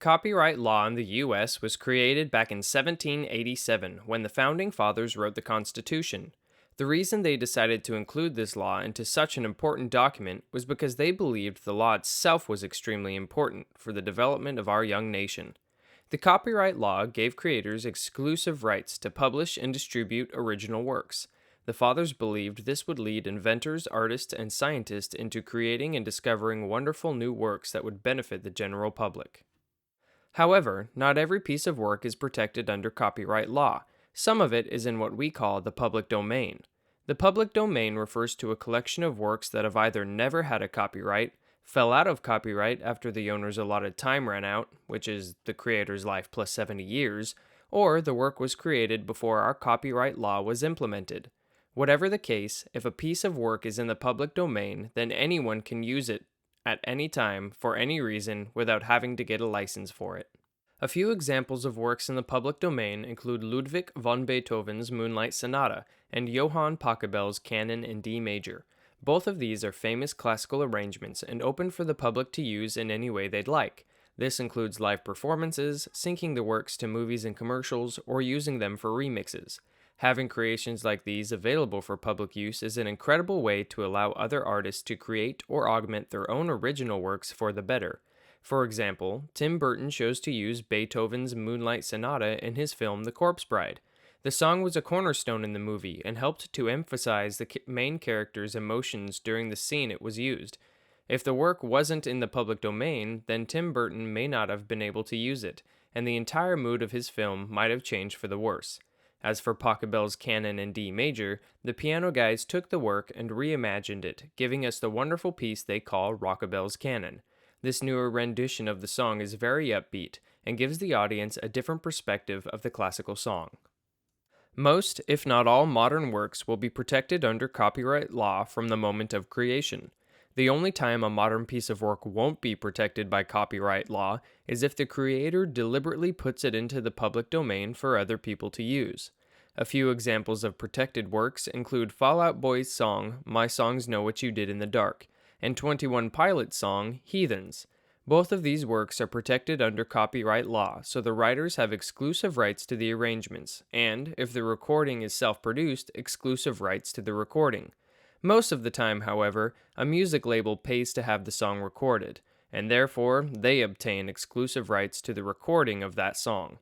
Copyright law in the U.S. was created back in 1787 when the Founding Fathers wrote the Constitution. The reason they decided to include this law into such an important document was because they believed the law itself was extremely important for the development of our young nation. The copyright law gave creators exclusive rights to publish and distribute original works. The Fathers believed this would lead inventors, artists, and scientists into creating and discovering wonderful new works that would benefit the general public. However, not every piece of work is protected under copyright law. Some of it is in what we call the public domain. The public domain refers to a collection of works that have either never had a copyright, fell out of copyright after the owner's allotted time ran out, which is the creator's life plus 70 years, or the work was created before our copyright law was implemented. Whatever the case, if a piece of work is in the public domain, then anyone can use it at any time for any reason without having to get a license for it. A few examples of works in the public domain include Ludwig von Beethoven's Moonlight Sonata and Johann Pachelbel's Canon in D major. Both of these are famous classical arrangements and open for the public to use in any way they'd like. This includes live performances, syncing the works to movies and commercials, or using them for remixes. Having creations like these available for public use is an incredible way to allow other artists to create or augment their own original works for the better. For example, Tim Burton chose to use Beethoven's Moonlight Sonata in his film The Corpse Bride. The song was a cornerstone in the movie and helped to emphasize the main character's emotions during the scene it was used. If the work wasn't in the public domain, then Tim Burton may not have been able to use it, and the entire mood of his film might have changed for the worse. As for Pachelbel's Canon in D major, the piano guys took the work and reimagined it, giving us the wonderful piece they call Rockabelle's Canon. This newer rendition of the song is very upbeat and gives the audience a different perspective of the classical song. Most, if not all, modern works will be protected under copyright law from the moment of creation. The only time a modern piece of work won't be protected by copyright law is if the creator deliberately puts it into the public domain for other people to use. A few examples of protected works include Fall Out Boy's song, My Songs Know What You Did in the Dark, and 21 Pilots' song, Heathens. Both of these works are protected under copyright law, so the writers have exclusive rights to the arrangements, and, if the recording is self-produced, exclusive rights to the recording. Most of the time, however, a music label pays to have the song recorded, and therefore they obtain exclusive rights to the recording of that song.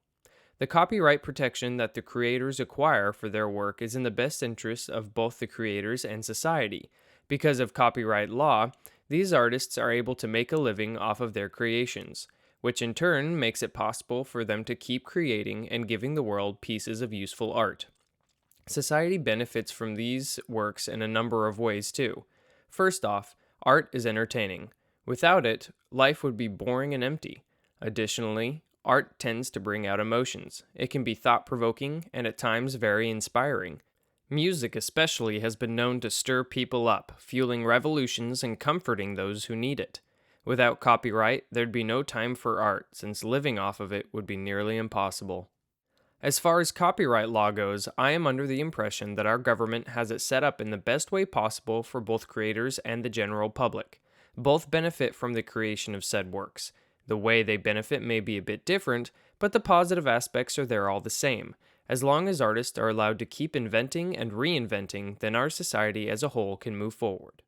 The copyright protection that the creators acquire for their work is in the best interests of both the creators and society. Because of copyright law, these artists are able to make a living off of their creations, which in turn makes it possible for them to keep creating and giving the world pieces of useful art. Society benefits from these works in a number of ways too. First off, art is entertaining. Without it, life would be boring and empty. Additionally, art tends to bring out emotions. It can be thought-provoking and at times very inspiring. Music especially has been known to stir people up, fueling revolutions and comforting those who need it. Without copyright, there'd be no time for art, since living off of it would be nearly impossible. As far as copyright law goes, I am under the impression that our government has it set up in the best way possible for both creators and the general public. Both benefit from the creation of said works. The way they benefit may be a bit different, but the positive aspects are there all the same. As long as artists are allowed to keep inventing and reinventing, then our society as a whole can move forward.